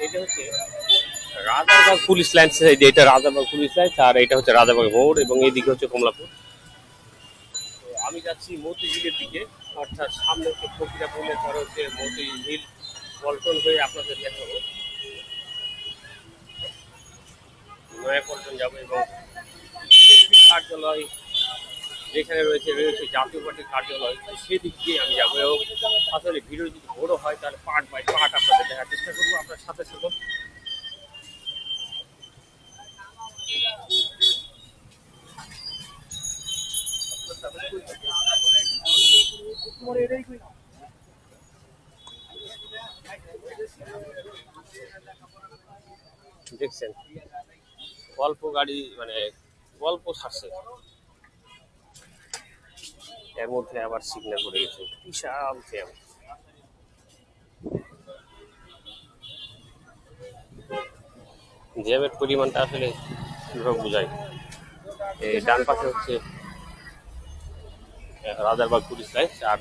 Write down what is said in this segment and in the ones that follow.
এটা হচ্ছে Rajarbagh police line, এটা রাজারবাগ পুলিশ লাইন, আর এটা হচ্ছে রাজারবাগ মোড়, এবং এইদিকে হচ্ছে কমলাপুর। তো আমি যাচ্ছি মতিঝিলের দিকে, অর্থাৎ সামনে হচ্ছে ফকিরাপুরের পরে হচ্ছে মতিঝিল পল্টন হয়ে আপনাদের দেখাবো, নয়াপল্টন যাবো, এবং কার্যালয় যেখানে রয়েছে জাতীয় পার্টির কার্যালয়, সেদিক দিয়ে আমি যাবো। এবং আসলে ভিডিও যদি বড় হয় তাহলে পার্ট বাই পার্ট আপনাদের দেখার চেষ্টা করবো, আপনার সাথে সাথে। দেখছেন অল্প গাড়ি, মানে অল্প ছাড়ছে, এর মধ্যে আবার সিগন্যাল করে গেছে, বিশাল জ্যাম। জ্যামের পরিমাণটা আসলে কিভাবে বোঝায়। এই ডান পাশে হচ্ছে রাজারবাগ পুলিশ লাইন, আর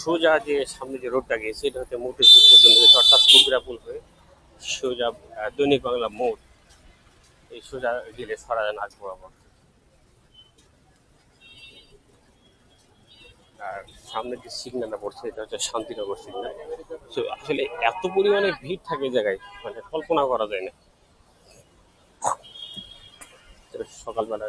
সোজা যে সামনে যে রোডটা গিয়েছে এটা হচ্ছে মতিঝিল পর্যন্ত গেছে, অর্থাৎ ফকিরাপুর হয়ে সোজা দৈনিক বাংলা মোড়, এই সোজা গেলে সারা নাচ বরাবর। আর সামনে যে সিগন্যালটা পড়ছে এটা হচ্ছে শান্তিনগর সিগন্যাল। তো আসলে এত পরিমাণে ভিড় থাকে জায়গায়, মানে কল্পনা করা যায় না। সকালবেলা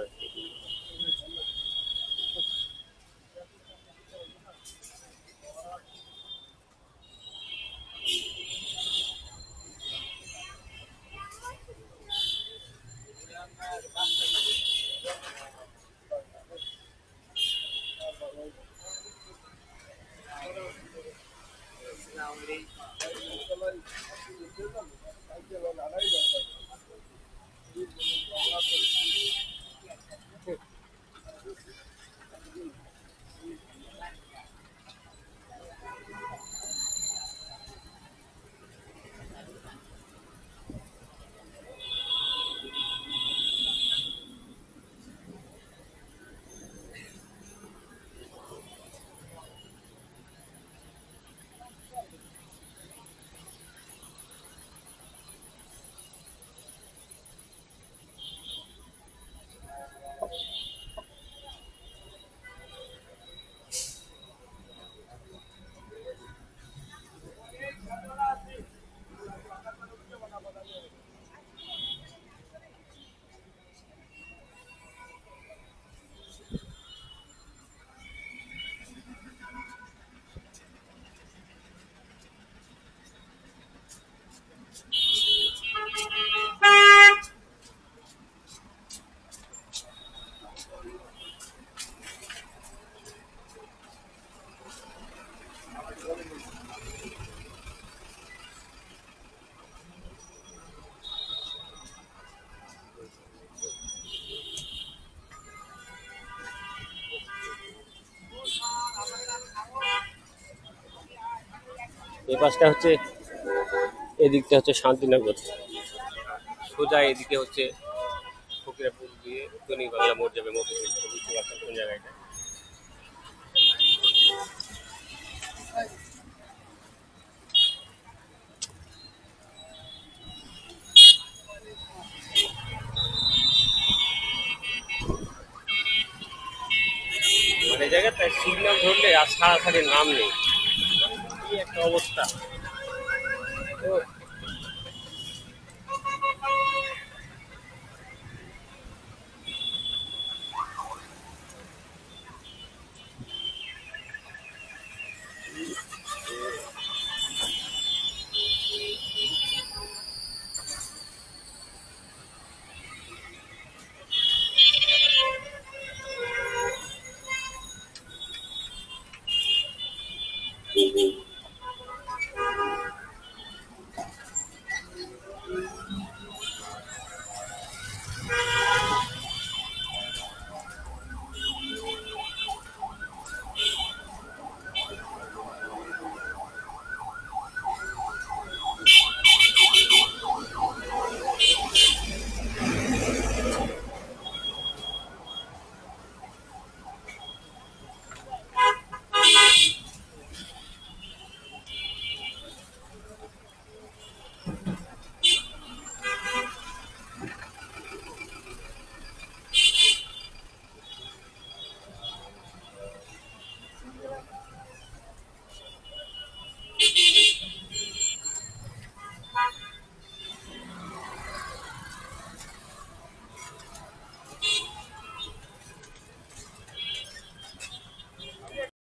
এই পাশটা হচ্ছে, এদিকটা হচ্ছে শান্তিনগর, সোজা এদিকে হচ্ছে ফকিরাপুর দিয়ে দৈনিক বাংলা মোড় যাবে মতিঝিল। বুঝতে পারছেন কোন জায়গাটা। মানে জায়গাটা সিগন্যাল ধরলে আর ছাড়াছাড়ির নাম নেই, কি একটা অবস্থা। তো